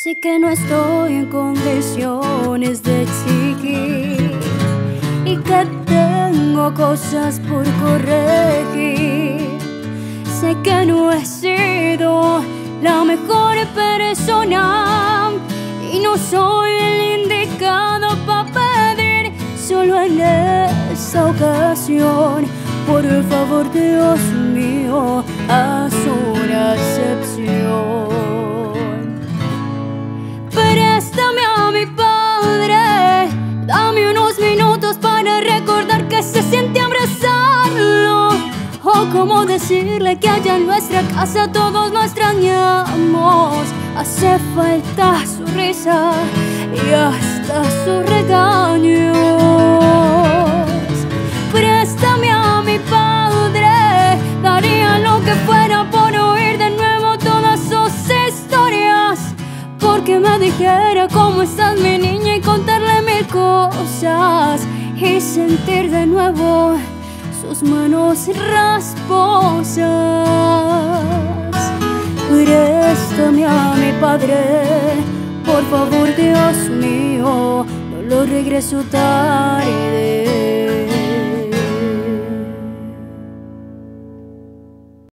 Sé que no estoy en condiciones de exigir y que tengo cosas por corregir. Sé que no he sido la mejor persona y no soy el indicado para pedir. Solo en esta ocasión, por favor, Dios mío, haz una excepción. Préstame a mi padre, dame unos minutos para recordar que se siente abrazarlo, o cómo decirle que allá en nuestra casa todos lo extrañamos. Hace falta su risa y hasta sus regaños. Préstame a mi padre, daría lo que fuera por oír de nuevo todas sus historias, porque me dijera cómo estás mi niña y contarle mil cosas y sentir de nuevo sus manos rasposas. Préstame a mi padre, por favor, Dios mío, no lo regreso tarde.